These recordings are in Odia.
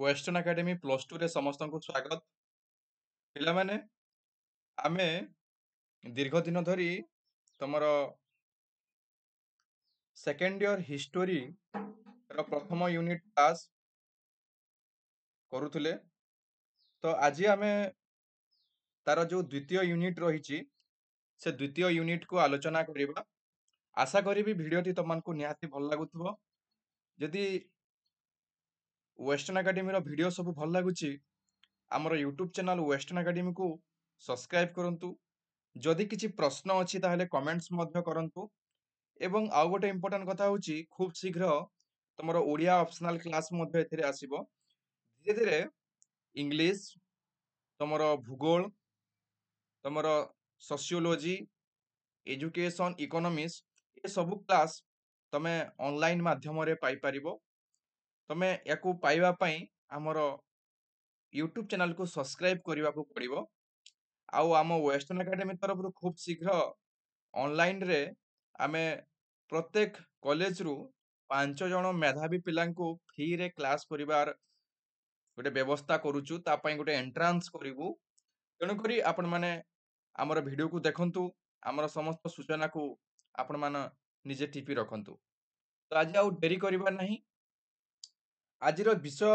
वेस्टर्न एकेडमी प्लस टू रे समस्त को स्वागत। पिलामाने आमे दीर्घ दिन धरी तमर सेकेंड ईयर हिस्टोरी रो प्रथम यूनिट क्लास करूथुले। तो आज आमे तार जो द्वितीय यूनिट रही से द्वितीय यूनिट को आलोचना करिबा। आशा करी वीडियोटी तुमको निहाती भल लागुथबो। जदि वेस्टर्न एकेडमी रो वीडियो सब भल लागुची हमर यूट्यूब चैनल वेस्टर्न एकेडमी को सब्सक्राइब करंतु। जदि किछि प्रश्न अछि ताहेले कमेंट्स मध्य करंतु। एवं आउ गोटे इम्पोर्टेंट कथा होची खूब शीघ्र तुमर ओडिया ऑप्शनल क्लास मध्य एथिरे आसीबो। धीरे धीरे इंग्लिश तुमर भूगोल तुमर सोशियोलॉजी एजुकेशन इकोनॉमिक्स ये सब क्लास तमे ऑनलाइन माध्यम रे पाई परिबो। तमे याकू पाइबा पई हमर यूट्यूब चैनल को सब्सक्राइब करबा को पड़िबो। आउ आम वेस्टर्न एकेडमी तरफ खूब शीघ्र ऑनलाइन रे आमे प्रत्येक कॉलेज रु 5 जण मेधावी पिलांको फ्री रे क्लास करिवार गोटे व्यवस्था करूचु। ता पई गोटे एंट्रांस करिवु। तेणु करी आपण माने हमर वीडियो को देखंतु। हमर समस्त सूचना को आपण मान निजे टिपी रखंतु। तो आज आउ देरी करिबा नहीं। आजिर विषय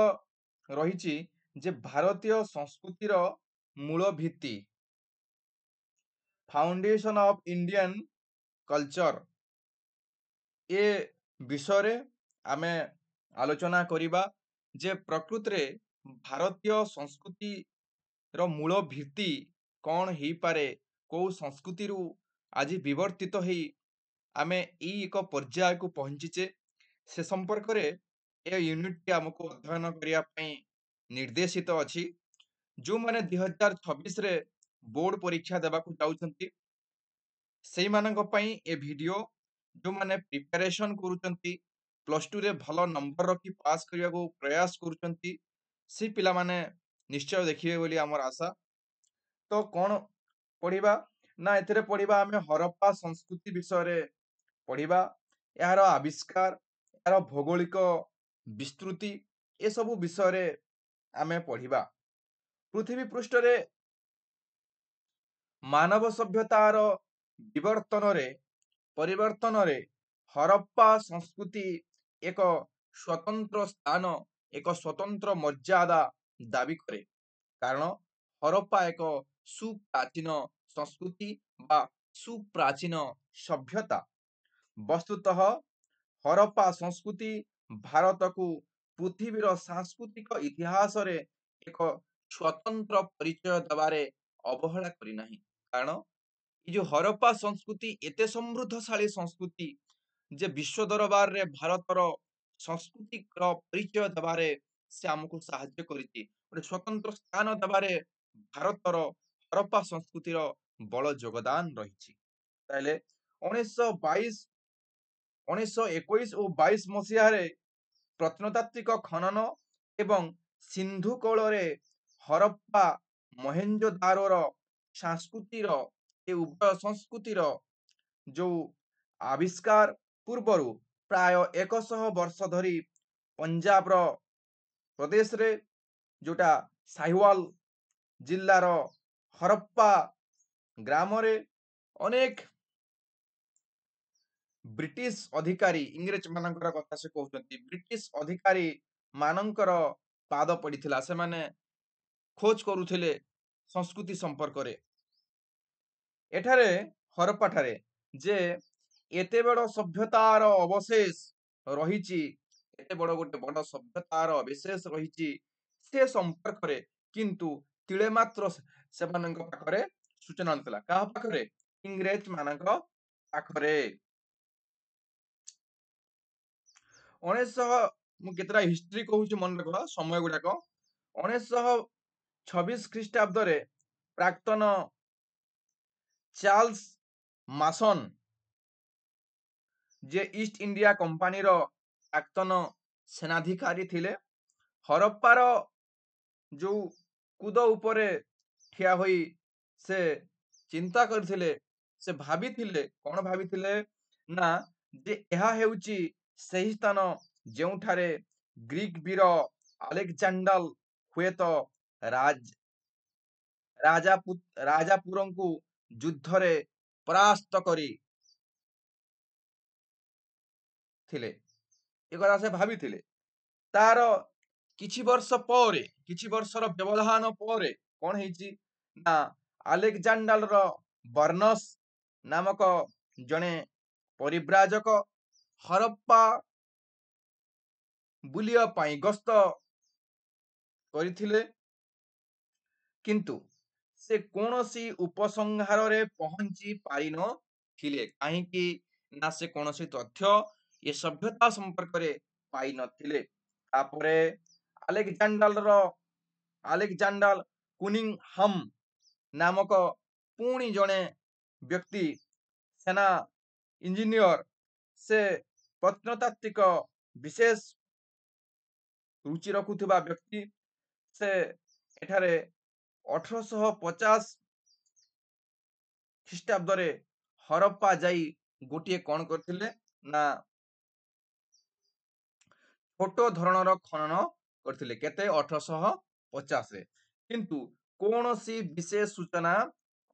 रहिछि जे भारतीय संस्कृतिर मूल भित्ति फाउंडेशन ऑफ इंडियन कल्चर ए विषय रे आमे आलोचना करिबा जे प्रकृत रे भारतीय संस्कृति रो मूल भित्ति कौन ही पारे को संस्कृति रु आज विवर्तित हेई आमे ई एक पर्याय को पहुंचीचे से संपर्क रे ए यूनिट टी हमको अध्ययन करिया पई निर्देशित अछि। जो माने 2026 रे बोर्ड परीक्षा देबा को जाउछंती सेई मानक पई ए वीडियो जो माने प्रिपरेशन करूछंती प्लस 2 रे भलो नंबर रखी पास करिया को प्रयास करूछंती से पिला माने निश्चय देखिबे बोली हमर आशा। तो कौन पढ़िबा ना एथिरे पढ़िबा आमे हरप्पा संस्कृति विषय रे पढ़िबा यार आविष्कार यार भौगोलिक विस्तृति ए सब विषय रे आमे पढ़िबा। पृथ्वी पृष्ठ रे मानव सभ्यतार विवर्तन रे परिवर्तन रे हरप्पा संस्कृति एक स्वतंत्र स्थान एक स्वतंत्र मर्यादा दाबी करे। कारण हरप्पा एक सुप्राचीन संस्कृति बा सुप्राचीन सभ्यता। वस्तुतः हरप्पा संस्कृति भारत को पृथ्वीर सांस्कृतिक इतिहास रे एक स्वतंत्र परिचय दबारे अवहेला करी नाही। कारण ये जो हरप्पा संस्कृति एते समृद्धशाली संस्कृति जे विश्व दरबार रे भारतर सांस्कृतिक परिचय दबारे से हमको साहाय्य करिति। गोटे स्वतंत्र स्थान दबारे भारतर हरप्पा संस्कृतिर बड़ योगदान रही। ताहले 1922 1921 और 22 मसीह रे प्रत्नतात्विक खनन एवं सिंधु कोଳରେ हरप्पा मोहेंजोदारोर संस्कृतिर ए उभय संस्कृतिर जो आविष्कार पूର୍ବरु प्राय 100 वर्ष धरी पंजाब रो प्रदेश रे जोटा साहिवाल जिल्लार हरप्पा ग्राम रे अनेक ब्रिटिश अधिकारी इंग्रेज मानकर कथा से कहउछंती ब्रिटिश अधिकारी मानकर पाद पड़िथिला से माने खोज करूथिले संस्कृति संपर्क रे। एठारे हरप्पा ठारे जे एते बड़ सभ्यतार अवशेष रहिछि एते बड़ गोटे बड़ सभ्यतार अवशेष रहिछि से संपर्क रे किंतु तिळे मात्र सेमानंक पाखरे सूचना नथिला। काहा पाखरे? इंग्रेज मानक पाखरे। 1900 मु केतरा हिस्ट्री कहूछि मन रख समय गुडाक 1926 ख्रीष्टाब्द रे प्राक्तन चार्ल्स मासन जे ईस्ट इंडिया कंपनी रो प्राक्तन सेनाधिकारी थिले हरप्पार जो कूद उपरे ठिया होई से चिंता करथिले से भाबिथिले कोन भाबिथिले ना जे एहा हेउची सही स्थान जेउठारे ग्रीक वीर ଆଲେକଜାଣ୍ଡାର ହୁଏତ ରାଜ ରାଜାପୁରଙ୍କୁ ଯୁଦ୍ଧରେ ପରାସ୍ତ କରିଥିଲେ। ଏ କଥା ସେ ଭାବିଥିଲେ। ତାର କିଛି ବର୍ଷର ବ୍ୟବଧାନ ପରେ କଣ ହେଇଛି ନା ଆଲେକଜାଣ୍ଡାର ବର୍ଣ୍ଣସ୍ ନାମକ ଜଣେ ପରିବ୍ରାଜକ ହରପ୍ପା ବୁଲିବା ପାଇଁ ଗସ୍ତ କରିଥିଲେ, କିନ୍ତୁ ସେ କୌଣସି ଉପସଂହାରରେ ପହଞ୍ଚି ପାରିନଥିଲେ। କାହିଁକି ନା ସେ କୌଣସି ତଥ୍ୟ ଏ ସଭ୍ୟତା ସମ୍ପର୍କରେ ପାଇନଥିଲେ। ତାପରେ ଆଲେକଜାଣ୍ଡାର ଆଲେକଜାଣ୍ଡାର କୁନିଂହାମ୍ ନାମକ ପୁଣି ଜଣେ ବ୍ୟକ୍ତି, ସେନା ଇଞ୍ଜିନିୟର, ସେ ପ୍ରତ୍ନତାତ୍ତ୍ୱିକ ବିଶେଷ ରୁଚି ରଖୁଥିବା ବ୍ୟକ୍ତି, ସେ ଏଠାରେ 1850 ଖ୍ରୀଷ୍ଟାବ୍ଦରେ ହରପ୍ପା ଯାଇ ଗୋଟିଏ କଣ କରିଥିଲେ ନା ଛୋଟ ଧରଣର ଖନନ କରିଥିଲେ। କେତେ? 1850 ରେ। କିନ୍ତୁ କୌଣସି ବିଶେଷ ସୂଚନା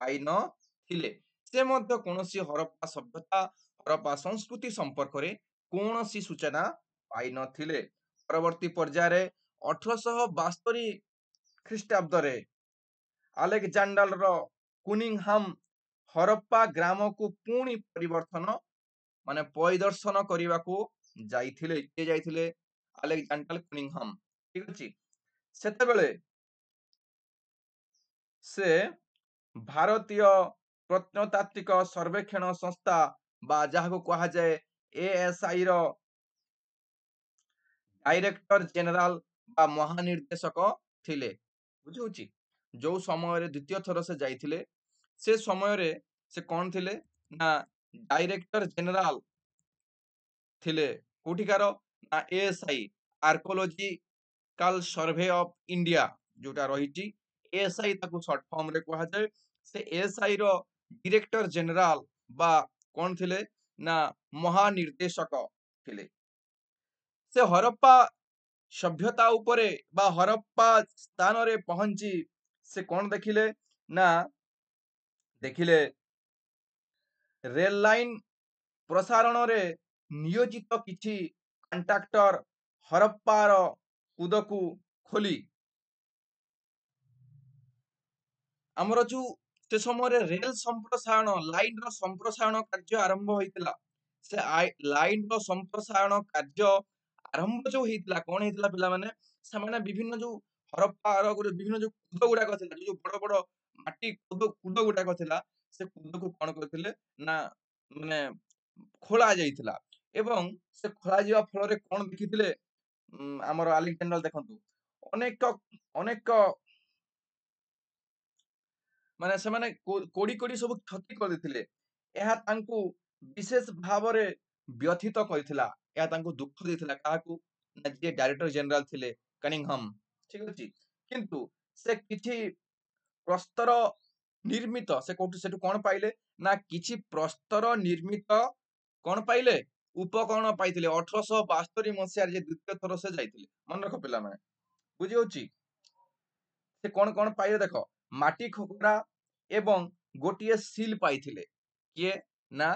ପାଇନଥିଲେ। ସେ ମଧ୍ୟ କୌଣସି ହରପ୍ପା ସଭ୍ୟତା, ହରପ୍ପା ସଂସ୍କୃତି ସମ୍ପର୍କରେ କୌଣସି ସୂଚନା ପାଇନଥିଲେ। ପରବର୍ତ୍ତୀ ପର୍ଯ୍ୟାୟରେ 1872 ଖ୍ରୀଷ୍ଟାବ୍ଦରେ ଆଲେକଜାଣ୍ଡାର କୁନିଂହାମ୍ ହରପ୍ପା ଗ୍ରାମକୁ ପୁଣି ପରିଦର୍ଶନ କରିବାକୁ ଯାଇଥିଲେ। କିଏ ଯାଇଥିଲେ? ଆଲେକଜାଣ୍ଡାର କୁନିଂହାମ୍। ଠିକ ଅଛି। ସେତେବେଳେ ସେ ଭାରତୀୟ ପ୍ରତ୍ନତାତ୍ତ୍ୱିକ ସର୍ବେକ୍ଷଣ ସଂସ୍ଥା ବା ଯାହାକୁ କୁହାଯାଏ ASI ର ଡାଇରେକ୍ଟର ଜେନେରାଲ ବା ମହାନିର୍ଦ୍ଦେଶକ ଥିଲେ। ବୁଝିହଉଛି। ଯୋଉ ସମୟରେ ଦ୍ୱିତୀୟ ଥର ସେ ଯାଇଥିଲେ, ସେ ସମୟରେ ସେ କଣ ଥିଲେ ନା ଡାଇରେକ୍ଟର ଜେନେରାଲ ଥିଲେ। କୋଉଠିକାର? ନା ASI, archaeological survey of India ଯୋଉଟା ରହିଛି, ASI ତାକୁ ସର୍ଟ ଫର୍ମ ରେ କୁହାଯାଏ। ସେ ASI ର ଡିରେକ୍ଟର ଜେନେରାଲ ବା କଣ ଥିଲେ ନା ମହାନିର୍ଦ୍ଦେଶକ ଥିଲେ। ସେ ହରପ୍ପା ସଭ୍ୟତା ଉପରେ ବା ହରପ୍ପା ସ୍ଥାନରେ ପହଞ୍ଚି ସେ କଣ ଦେଖିଲେ ନା ଦେଖିଲେ ରେଲ ଲାଇନ ପ୍ରସାରଣରେ ନିୟୋଜିତ କିଛି କଣ୍ଟ୍ରାକ୍ଟର ହରପ୍ପାର କୁଦକୁ ଖୋଲି ଆମର ଯୋଉ ସେ ସମୟରେ ରେଲ ସମ୍ପ୍ରସାରଣ ଲାଇନ ର ସମ୍ପ୍ରସାରଣ କାର୍ଯ୍ୟ ଆରମ୍ଭ ହୋଇଥିଲା। ସେ ଲାଇନ ର ସମ୍ପ୍ରସାରଣ କାର୍ଯ୍ୟ ଆରମ୍ଭ ଯୋଉ ହେଇଥିଲା, କଣ ହେଇଥିଲା ପିଲାମାନେ? ସେମାନେ ବିଭିନ୍ନ ଯୋଉ ହରପ୍ପାର ବିଭିନ୍ନ ଯୋଉ କୁଦ ଗୁଡାକ ଥିଲା, ଯୋଉ ବଡ ବଡ ମାଟି କୁଦ ଗୁଡାକ ଥିଲା, ସେ କୁଦକୁ କଣ କରିଥିଲେ ନା ମାନେ ଖୋଳା ଯାଇଥିଲା। ଏବଂ ସେ ଖୋଳା ଯିବା ଫଳରେ କଣ ଦେଖିଥିଲେ ଆମର ଆଲେକଜାଣ୍ଡାର ଦେଖନ୍ତୁ ଅନେକ ଅନେକ ମାନେ ସେମାନେ କୋଡି କୋଡି ସବୁ କ୍ଷତି କରିଥିଲେ। ଏହା ତାଙ୍କୁ ବିଶେଷ ଭାବରେ ବ୍ୟଥିତ କରିଥିଲା। ଏହା ତାଙ୍କୁ ଦୁଃଖ ଦେଇଥିଲା। କାହାକୁ? ନା ଯିଏ ଡାଇରେକ୍ଟର ଜେନେରାଲ ଥିଲେ କନିଂହାମ୍। ଠିକ ଅଛି। କିନ୍ତୁ ସେ କିଛି ପ୍ରସ୍ତର ନିର୍ମିତ, ସେ କୋଉଠୁ ସେଠୁ କଣ ପାଇଲେ ନା କିଛି ପ୍ରସ୍ତର ନିର୍ମିତ କଣ ପାଇଲେ? ଉପକରଣ ପାଇଥିଲେ। 1872 ମସିହାରେ ଯେ ଦ୍ୱିତୀୟ ଥର ସେ ଯାଇଥିଲେ। ମନେ ରଖ ପିଲାମାନେ। ବୁଝି ହଉଛି। ସେ କଣ କଣ ପାଇଲେ ଦେଖ, ମାଟି ଖୋକରା ଏବଂ ଗୋଟିଏ ସିଲ୍ ପାଇଥିଲେ। କିଏ? ନା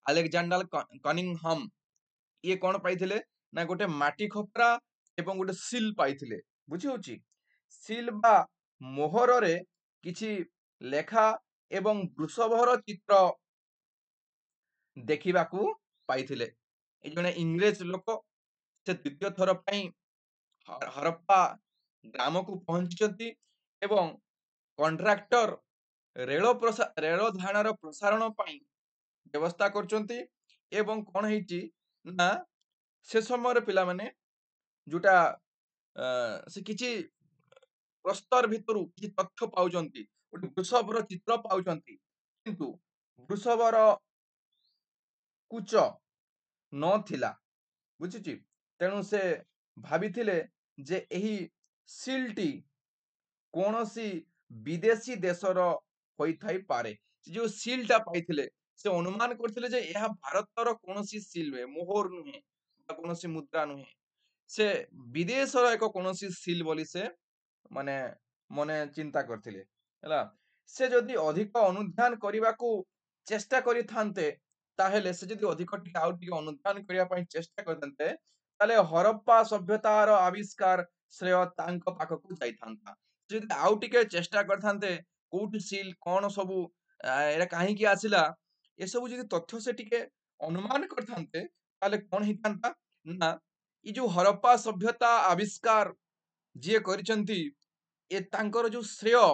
ଆଲେକଜାଣ୍ଡାର କନିଂହାମ୍। ଇଏ କଣ ପାଇଥିଲେ ନା ଗୋଟେ ମାଟି ଖୋପରା ଏବଂ ଗୋଟେ ସିଲ୍ ପାଇଥିଲେ। ବୁଝି ହଉଛି। ସିଲ୍ ବା ମୋହରରେ କିଛି ଲେଖା ଏବଂ ବୃଷଭର ଚିତ୍ର ଦେଖିବାକୁ ପାଇଥିଲେ। ଏ ଜଣେ ଇଂରେଜ ଲୋକ, ସେ ଦ୍ୱିତୀୟ ଥର ପାଇଁ ହରପ୍ପା ଗ୍ରାମକୁ ପହଞ୍ଚିଛନ୍ତି ଏବଂ କଣ୍ଟ୍ରାକ୍ଟର ରେଳ ଧାରଣାର ପ୍ରସାରଣ ପାଇଁ ବ୍ୟବସ୍ଥା କରୁଛନ୍ତି। ଏବଂ କଣ ହେଇଛି ନା ସେ ସମୟରେ ପିଲାମାନେ ଯୋଉଟା ସେ କିଛି ପ୍ରସ୍ତର ଭିତରୁ କିଛି ତଥ୍ୟ ପାଉଛନ୍ତି, ଗୋଟେ ବୃଷଭର ଚିତ୍ର ପାଉଛନ୍ତି, କିନ୍ତୁ ବୃଷଭର କୁଚ ନଥିଲା। ବୁଝୁଛି। ତେଣୁ ସେ ଭାବିଥିଲେ ଯେ ଏହି ସିଲଟି କୌଣସି ବିଦେଶୀ ଦେଶର ହୋଇଥାଇପାରେ। ଯୋଉ ସିଲଟା ପାଇଥିଲେ, ସେ ଅନୁମାନ କରିଥିଲେ ଯେ ଏହା ଭାରତର କୌଣସି ସିଲ୍ ନୁହେଁ, ମୋହର ନୁହେଁ ବା କୌଣସି ମୁଦ୍ରା ନୁହେଁ। ସେ ବିଦେଶର ଏକ କୌଣସି ସିଲ୍ ବୋଲି ସେ ମାନେ ମନେ ଚିନ୍ତା କରିଥିଲେ ହେଲା। ସେ ଯଦି ଅଧିକ ଅନୁଧ୍ୟାନ କରିବାକୁ ଚେଷ୍ଟା କରିଥାନ୍ତେ, ତାହେଲେ ସେ ଯଦି ଅଧିକ ଟିକେ ଆଉ ଟିକେ ଅନୁଧ୍ୟାନ କରିବା ପାଇଁ ଚେଷ୍ଟା କରିଥାନ୍ତେ, ତାହେଲେ ହରପ୍ପା ସଭ୍ୟତାର ଆବିଷ୍କାର ଶ୍ରେୟ ତାଙ୍କ ପାଖକୁ ଯାଇଥାନ୍ତା। ସେ ଯଦି ଆଉ ଟିକେ ଚେଷ୍ଟା କରିଥାନ୍ତେ, କୋଉଠି ସିଲ୍ କଣ ସବୁ ଏଇଟା କାହିଁକି ଆସିଲା, ଏସବୁ ଯଦି ତଥ୍ୟ ସେ ଟିକେ ଅନୁମାନ କରିଥାନ୍ତେ, ତାହେଲେ କଣ ହେଇଥାନ୍ତା ନା ଏଇ ଯୋଉ ହରପ୍ପା ସଭ୍ୟତା ଆବିଷ୍କାର ଯିଏ କରିଛନ୍ତି, ଏ ତାଙ୍କର ଯୋଉ ଶ୍ରେୟ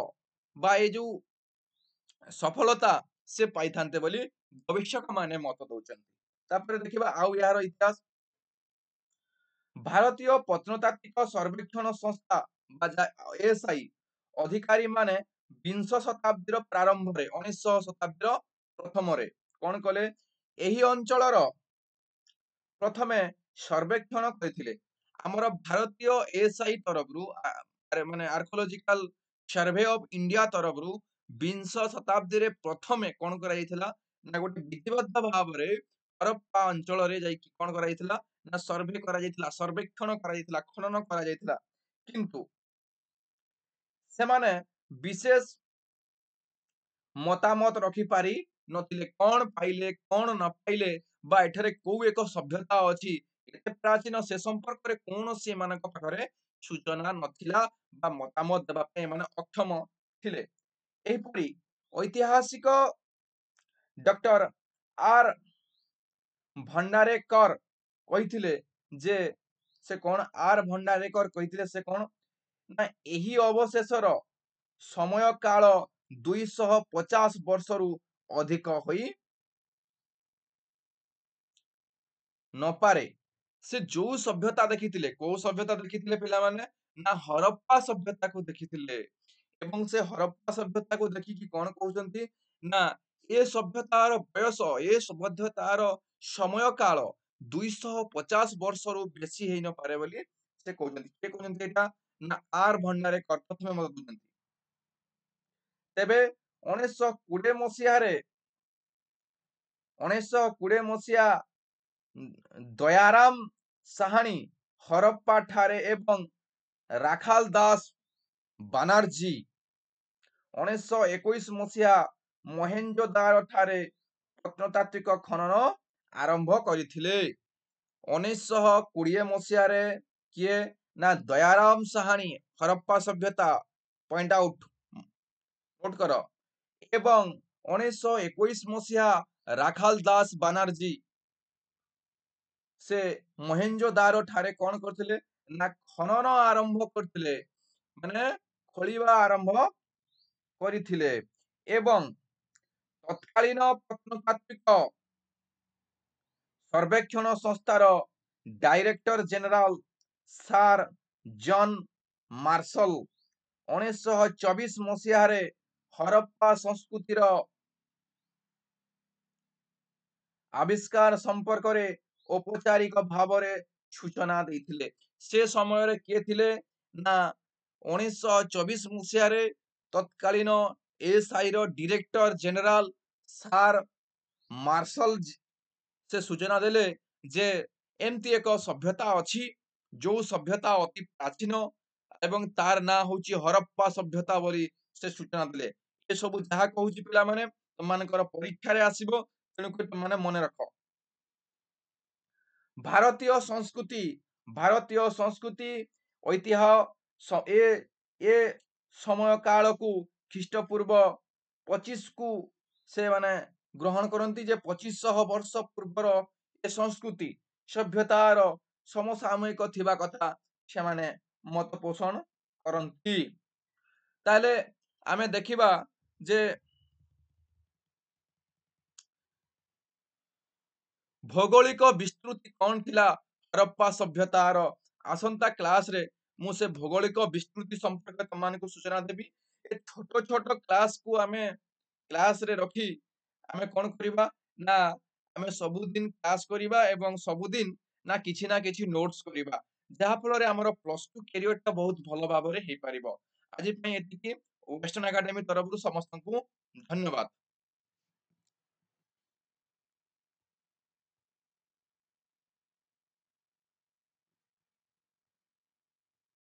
ବା ଏ ଯୋଉ ସଫଳତା ସେ ପାଇଥାନ୍ତେ ବୋଲି ଗବେଷକମାନେ ମତ ଦଉଛନ୍ତି। ତାପରେ ଦେଖିବା ଆଉ ଏହାର ଇତିହାସ। ଭାରତୀୟ ପ୍ରତ୍ନତାତ୍ତ୍ୱିକ ସର୍ବେକ୍ଷଣ ସଂସ୍ଥା ବା ଏଏସ୍ଆଇ ଅଧିକାରୀମାନେ ବିଂଶ ଶତାବ୍ଦୀର ପ୍ରାରମ୍ଭରେ 1900 ଶତାବ୍ଦୀର ପ୍ରଥମରେ କଣ କଲେ, ଏହି ଅଞ୍ଚଳର ପ୍ରଥମେ ସର୍ବେକ୍ଷଣ କରିଥିଲେ। ଆମର ଭାରତୀୟ ଏଏସ୍ଆଇ ତରଫରୁ ମାନେ ଆର୍କୋଲୋଜିକାଲ ସର୍ଭେ ଅଫ ଇଣ୍ଡିଆ ତରଫରୁ ବିଂଶ ଶତାବ୍ଦୀରେ ପ୍ରଥମେ କଣ କରାଯାଇଥିଲା ନା ଗୋଟେ ବିଧିବଦ୍ଧ ଭାବରେ ହରପ୍ପା ଅଞ୍ଚଳରେ ଯାଇକି କଣ କରାଯାଇଥିଲା ନା ସର୍ଭେ କରାଯାଇଥିଲା, ସର୍ବେକ୍ଷଣ କରାଯାଇଥିଲା, ଖନନ କରାଯାଇଥିଲା। କିନ୍ତୁ ସେମାନେ ବିଶେଷ ମତାମତ ରଖିପାରି ନଥିଲେ, କଣ ପାଇଲେ କଣ ନ ପାଇଲେ ବା ଏଠାରେ କୋଉ ଏକ ସଭ୍ୟତା ଅଛି ଏତେ ପ୍ରାଚୀନ ସେ ସମ୍ପର୍କରେ କୌଣସି ଏମାନଙ୍କ ପାଖରେ ସୂଚନା ନଥିଲା ବା ମତାମତ ଦେବା ପାଇଁ ଏମାନେ ଅକ୍ଷମ ଥିଲେ। ଏହିପରି ଐତିହାସିକ ଡକ୍ଟର ଆର୍ ଭଣ୍ଡାରେକର କହିଥିଲେ ଯେ ସେ କଣ ଆର୍ ଭଣ୍ଡାରେକର କହିଥିଲେ ସେ କଣ ନା ଏହି ଅବଶେଷର ସମୟ କାଳ 250 ବର୍ଷରୁ ଅଧିକ ହୋଇ ନପାରେ। ସେ ଯୋଉ ସଭ୍ୟତା ଦେଖିଥିଲେ, କୋଉ ସଭ୍ୟତା ଦେଖିଥିଲେ ପିଲାମାନେ ନା ହରପ୍ପା ସଭ୍ୟତାକୁ ଦେଖିଥିଲେ। ଏବଂ ସେ ହରପ୍ପା ସଭ୍ୟତାକୁ ଦେଖିକି କଣ କହୁଛନ୍ତି ନା ଏ ସଭ୍ୟତାର ବୟସ, ଏ ସଭ୍ୟତାର ସମୟ କାଳ 250 ବର୍ଷରୁ ବେଶୀ ହେଇନପାରେ ବୋଲି ସେ କହୁଛନ୍ତି। କିଏ କହୁଛନ୍ତି ଏଇଟା ନା ଆର୍ ଭଣ୍ଡାରେକର ପ୍ରଥମେ ମତ ଦଉଛନ୍ତି। ତେବେ 1920 ମସିହାରେ 1920 ମସିହା ଦୟାରାମ ସାହାଣୀ ହରପ୍ପା ଠାରେ ଏବଂ ରାଖାଲ ଦାସ ବାନାର୍ଜୀ 1921 ମସିହା ମହେଞ୍ଜୋଦାରୋ ଠାରେ ପ୍ରତ୍ନତାତ୍ତ୍ୱିକ ଖନନ ଆରମ୍ଭ କରିଥିଲେ। 1920 ମସିହାରେ କିଏ ନା ଦୟାରାମ ସାହାଣୀ ହରପ୍ପା ସଭ୍ୟତା ପଏଣ୍ଟ ଆଉଟ୍ ନୋଟ କର, ଏବଂ 1921 ମସିହା ରାଖାଲ ଦାସ ବାନାର୍ଜୀ ସେ ମହେଞ୍ଜୋଦାରୋ ଠାରେ କଣ କରିଥିଲେ ନା ଖନନ ଆରମ୍ଭ କରିଥିଲେ, ମାନେ ଖୋଳିବା ଆରମ୍ଭ କରିଥିଲେ। ଏବଂ ତତ୍କାଳୀନ ପ୍ରତ୍ନତାତ୍ତ୍ୱିକ ସର୍ବେକ୍ଷଣ ସଂସ୍ଥାର director general sir John Marshall 1924 ମସିହାରେ ହରପ୍ପା ସଂସ୍କୃତିର ଆବିଷ୍କାର ସମ୍ପର୍କରେ ଔପଚାରିକ ଭାବରେ ସୂଚନା ଦେଇଥିଲେ। ସେ ସମୟରେ କିଏ ଥିଲେ ନା 1924 ମସିହାରେ ତତ୍କାଳୀନ ଏଏସ୍ଆଇ ର ଡିରେକ୍ଟର ଜେନେରାଲ ସାର୍ ମାର୍ଶଲ ସେ ସୂଚନା ଦେଲେ ଯେ ଏମିତି ଏକ ସଭ୍ୟତା ଅଛି ଯୋଉ ସଭ୍ୟତା ଅତି ପ୍ରାଚୀନ ଏବଂ ତାର ନାଁ ହଉଛି ହରପ୍ପା ସଭ୍ୟତା ବୋଲି ସେ ସୂଚନା ଦେଲେ। ଏସବୁ ଯାହା କହୁଛି ପିଲାମାନେ ତମାନଙ୍କର ପରୀକ୍ଷାରେ ଆସିବ, ତେଣୁକରି ତମାନେ ମନେ ରଖ। ଭାରତୀୟ ସଂସ୍କୃତି, ଭାରତୀୟ ସଂସ୍କୃତି ଐତିହ୍ୟ ଏ ଏ ସମୟ କାଳକୁ ଖ୍ରୀଷ୍ଟପୂର୍ବ 25 କୁ ସେମାନେ ଗ୍ରହଣ କରନ୍ତି ଯେ 2500 ବର୍ଷ ପୂର୍ବର ଏ ସଂସ୍କୃତି ସଭ୍ୟତାର ସମସାମୟିକ ଥିବା କଥା ସେମାନେ ମତ ପୋଷଣ କରନ୍ତି। ତାହେଲେ ଆମେ ଦେଖିବା ଯେ ଭୌଗୋଳିକ ବିସ୍ତୃତି କଣ ଥିଲା ହରପ୍ପା ସଭ୍ୟତାର। ଆସନ୍ତା କ୍ଲାସରେ ମୁଁ ସେ ଭୌଗୋଳିକ ବିସ୍ତୃତି ସମ୍ପର୍କରେ ତମାନଙ୍କୁ ସୂଚନା ଦେବି। ଏ ଛୋଟ ଛୋଟ କ୍ଲାସକୁ ଆମେ କ୍ଲାସରେ ରଖି ଆମେ କଣ କରିବା ନା ଆମେ ସବୁଦିନ କ୍ଲାସ କରିବା ଏବଂ ସବୁଦିନ ନା କିଛି ନୋଟ୍ସ କରିବା, ଯାହା ଫଳରେ ଆମର ପ୍ଲସ ଟୁ କ୍ୟାରିୟରଟା ବହୁତ ଭଲ ଭାବରେ ହେଇପାରିବ। ଆଜି ପାଇଁ ଏତିକି। ୱେଷ୍ଟର୍ଣ୍ଣ ଏକାଡେମୀ ତରଫରୁ ସମସ୍ତଙ୍କୁ ଧନ୍ୟବାଦ।